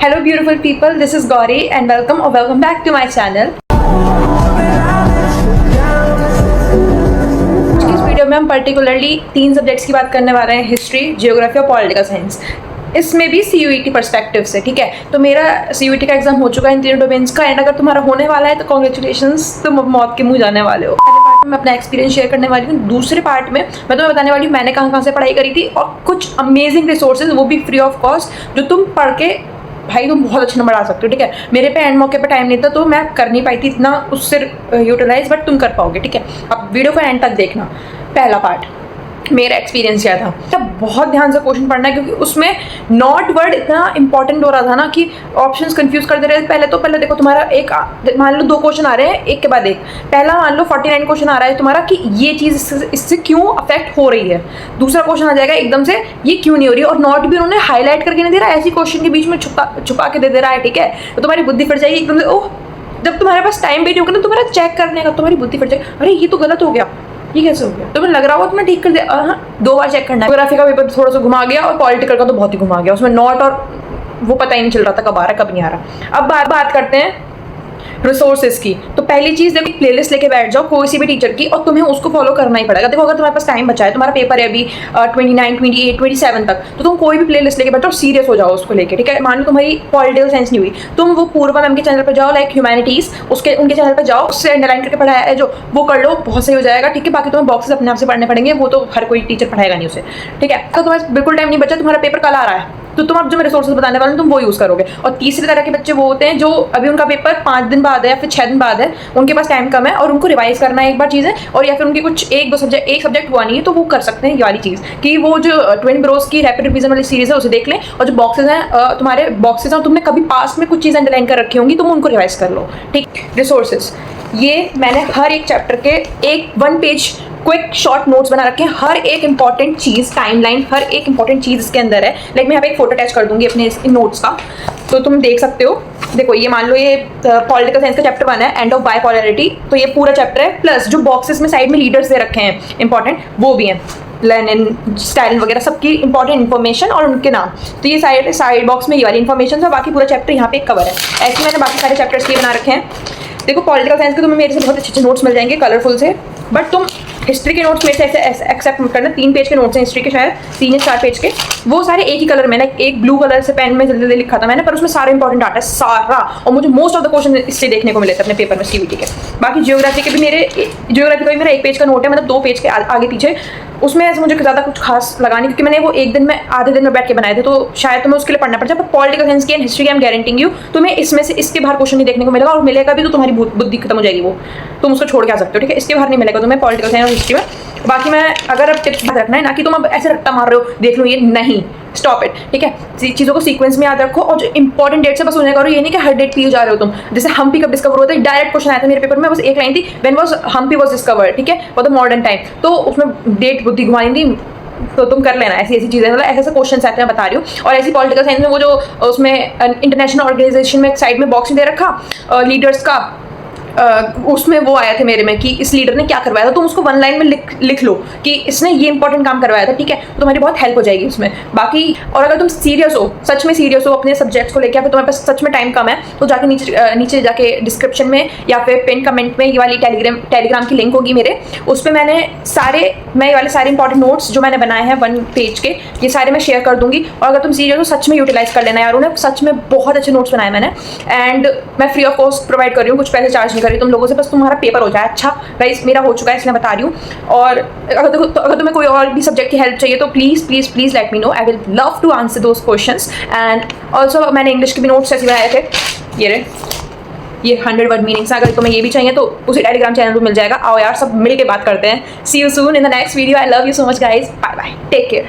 Hello beautiful people, this is Gauri and welcome back to my channel. इस video में हम particularly 3 subjects की बात करने वाले हैं, हिस्ट्री, जियोग्राफी और पॉलिटिकल साइंस। इसमें भी CUET परस्पेक्टिव से, ठीक है। तो मेरा CUET का एग्जाम हो चुका है इन तीनों डोमेन्स का, एंड अगर तुम्हारा होने वाला है तो कॉन्ग्रेचुलेशंस, तुम अब मौत के मुंह जाने वाले हो। पहले पार्ट में मैं अपना एक्सपीरियंस शेयर करने वाली हूँ, दूसरे पार्ट में मैं तुम्हें बताने वाली हूँ मैंने कहाँ से पढ़ाई करी थी और कुछ अमेजिंग रिसोर्सेज, वो भी फ्री ऑफ कॉस्ट, जो तुम पढ़ के भाई तुम बहुत अच्छे नंबर आ सकते हो, ठीक है। मेरे पे एंड मौके पे टाइम नहीं था तो मैं कर नहीं पाई थी इतना उससे यूटिलाइज, बट तुम कर पाओगे, ठीक है। अब वीडियो को एंड तक देखना। पहला पार्ट मेरा एक्सपीरियंस क्या था, तब बहुत ध्यान से क्वेश्चन पढ़ना है क्योंकि उसमें नॉट वर्ड इतना इंपॉर्टेंट हो रहा था ना कि ऑप्शंस कंफ्यूज कर दे रहे थे। पहले देखो तुम्हारा एक, मान लो 2 क्वेश्चन आ रहे हैं एक के बाद एक। पहला मान लो 49 क्वेश्चन आ रहा है तुम्हारा कि ये चीज़ इससे क्यों अफेक्ट हो रही है। दूसरा क्वेश्चन आ जाएगा एकदम से ये क्यों नहीं हो रही है, और नॉट भी उन्होंने हाईलाइट करके नहीं दे रहा, ऐसी क्वेश्चन के बीच में छुपा के दे रहा है, ठीक है। तो तुम्हारी बुद्धि फट जाएगी एकदम से। ओह, जब तुम्हारे पास टाइम भी नहीं होगा ना तुम्हारा चेक करने का, तुम्हारी बुद्धि फट जाएगी, अरे ये तो गलत हो गया, ये कैसे हो गया। तुम्हें लग रहा होगा तुम्हें ठीक कर दिया, हाँ 2 बार चेक करना है। ज्योग्राफी का पेपर थोड़ा सा घुमा गया और पॉलिटिकल का तो बहुत ही घुमा गया, उसमें नॉट और वो पता ही नहीं चल रहा था कब आ रहा है कब नहीं आ रहा। अब बात करते हैं रिसोर्सेज की। तो पहली चीज देखो, प्लेलिस्ट लेके बैठ जाओ कोई सी भी टीचर की, और तुम्हें उसको फॉलो करना ही पड़ेगा। देखो अगर तुम्हारे पास टाइम बचा है, तुम्हारा पेपर है अभी 29, 28, 27 तक, तो तुम कोई भी प्लेलिस्ट लेके बैठो, सीरियस हो जाओ उसको लेके, ठीक है। मान लो तुम्हारी पॉलिटिकल साइंस नहीं हुई, तुम वो पूर्वा मैम के चैनल पर जाओ, लाइक ह्यूमैनिटीज, उनके चैनल पर जाओ, उससे अंडरलाइन करके पढ़ाया है जो, वो कर लो, बहुत सही हो जाएगा, ठीक है। बाकी तुम्हें बॉक्सेस अपने आप से पढ़ने पड़ेंगे, वो तो हर कोई टीचर पढ़ाएगा नहीं उसे, ठीक है। तो तुम्हारे बिल्कुल टाइम नहीं बचा, तुम्हारा पेपर कल आ रहा है, तो तुम अब जो मैं रिसोर्सेज बताने वाला हूँ तुम वो यूज़ करोगे। और तीसरे तरह के बच्चे वो होते हैं जो अभी उनका पेपर 5 दिन बाद है या फिर 6 दिन बाद है, उनके पास टाइम कम है और उनको रिवाइज करना है एक बार चीज़ें, और या फिर उनके कुछ एक सब्जेक्ट हुआ नहीं है, तो वो कर सकते हैं ये वाली चीज़ कि वो जो ट्विन ब्रोस की रैपिड रिवीजन वाली सीरीज है उसे देख लें, और जो बॉक्सेज हैं तुम्हारे बॉक्सेज हैं, तुमने कभी पास्ट में कुछ चीज़ें अंडरलाइन कर रखी होंगी, तुम उनको रिवाइज कर लो, ठीक। रिसोर्सेज ये मैंने हर एक चैप्टर के 1 पेज क्विक शॉर्ट नोट्स बना रखे हैं, हर एक इंपॉर्टेंट चीज़, टाइमलाइन, हर एक इंपॉर्टेंट चीज़ इसके अंदर है। लाइक मैं यहाँ पे एक फोटो अटैच कर दूंगी अपने इन नोट्स का, तो तुम देख सकते हो। देखो ये मान लो ये पॉलिटिकल साइंस का चैप्टर 1 है, एंड ऑफ बायपोलैरिटी, तो ये पूरा चैप्टर है, प्लस जो बॉक्सेस में साइड में लीडर्स दे रखे हैं इंपॉर्टेंट, वो भी हैं, लेनिन, स्टालिन वगैरह सबकी इंपॉर्टेंट इन्फॉर्मेशन और उनके नाम। तो ये साइड बॉक्स में ये वाली इन्फॉर्मेशन है, बाकी पूरा चैप्टर यहाँ पे कवर है। ऐसे मैंने बाकी सारे चैप्टर्स के बना रखे हैं। देखो पॉलिटिकल साइंस के तुम्हें मेरे से बहुत अच्छे नोट्स मिल जाएंगे कलरफुल से, बट तुम हिस्ट्री के नोट्स मेरे से ऐसे एक्सेप्ट मत करना। 3 पेज के नोट्स हैं हिस्ट्री के, शायद 3 या 4 पेज के, वो सारे एक ही कलर में, लाइक एक ब्लू कलर से पेन में जल्दी लिखा था मैंने, पर उसमें सारा इंपॉर्टेंट डाटा है सारा, और मुझे मोस्ट ऑफ द क्वेश्चन इससे देखने को मिले थे अपने पेपर में CUET के। बाकी जियोग्राफी के भी जियोग्राफी का भी मेरा 1 पेज का नोट है, मतलब 2 पेज के आगे पीछे, उसमें ऐसे मुझे ज़्यादा कुछ खास लगा नहीं क्योंकि मैंने वो एक दिन में, आधे दिन में बैठ के बनाए थे, तो शायद तुम्हें उसके लिए पढ़ना पड़ जाए। पर पॉलिटिकल साइंस की एंड हिस्ट्री की आई एम गारंटिंग यू, तुम्हें इसमें से इसके बाहर क्वेश्चन नहीं देखने को मिलेगा, और मिलेगा भी तो तुम्हारी बुद्धि खत्म हो जाएगी, वो तुम उसको छोड़ के आ सकते हो, ठीक है। इसके बाहर नहीं मिलेगा तुम्हें पॉलिटिकल साइंस और हिस्ट्री में। बाकी मैं अगर अब टिप्स याद रखना है ना कि तुम अब ऐसे रट्टा मार रहे हो देख लो, ये नहीं, स्टॉप इट, ठीक है। चीज़ों को सीक्वेंस में याद रखो, और जो इंपॉर्टेंट डेट से बस उन्हें करो, ये नहीं कि हर डेट पे जा रहे हो तुम। जैसे हम्पी कब डिस्कवर होता है, डायरेक्ट क्वेश्चन आया था मेरे पेपर में, बस एक लाइन थी, when was Hampi was discovered, ठीक है, फॉर द मॉडर्न टाइम, तो उसमें डेट बुद्धि घुमानी थी, तो तुम कर लेना ऐसी चीज़ें, मतलब ऐसे क्वेश्चन आते हैं, बता रही हूँ। और ऐसी पॉलिटिकल साइंस में वो जो उसमें इंटरनेशनल ऑर्गेनाइजेशन में साइड में बॉक्स दे रखा लीडर्स का, उसमें वो आया था मेरे में कि इस लीडर ने क्या करवाया था, तुम उसको 1 लाइन में लिख लो कि इसने ये इंपॉर्टेंट काम करवाया था, ठीक है। तो तुम्हारी बहुत हेल्प हो जाएगी उसमें। बाकी और अगर तुम सीरियस हो, सच में सीरियस हो अपने सब्जेक्ट्स को लेकर, फिर तुम्हारे पास सच में टाइम कम है, तो जाके नीचे जाके डिस्क्रिप्शन में या फिर पिन कमेंट में ये वाली टेलीग्राम की लिंक होगी मेरे, उस पर मैं ये वाले सारे इंपॉर्टेंट नोट्स जो मैंने बनाए हैं 1 पेज के, ये सारे मैं शेयर कर दूंगी। और अगर तुम सीरियस हो सच में यूटिलाइज कर लेना यार, उन्हें सच में बहुत अच्छे नोट्स बनाए मैंने, एंड मैं फ्री ऑफ कॉस्ट प्रोवाइड कर रही हूँ, कुछ पैसे चार्ज नहीं कर रही तुम लोगों से, बस तुम्हारा पेपर हो जाए अच्छा। गाइस मेरा हो चुका है इसलिए बता रही हूँ। और अगर तुम्हें कोई और भी सब्जेक्ट की हेल्प चाहिए तो please let me know, I will love to answer those questions. And also मैंने इंग्लिश के भी नोट्स ऐसे बनाए थे, ये 100 वर्ड मीनिंग्स, अगर तुम्हें ये भी चाहिए तो उसी टेलीग्राम चैनल पर मिल जाएगा। आओ यार सब मिल के बात करते हैं। See you soon in the next video. I love you so much guys, bye bye, take care.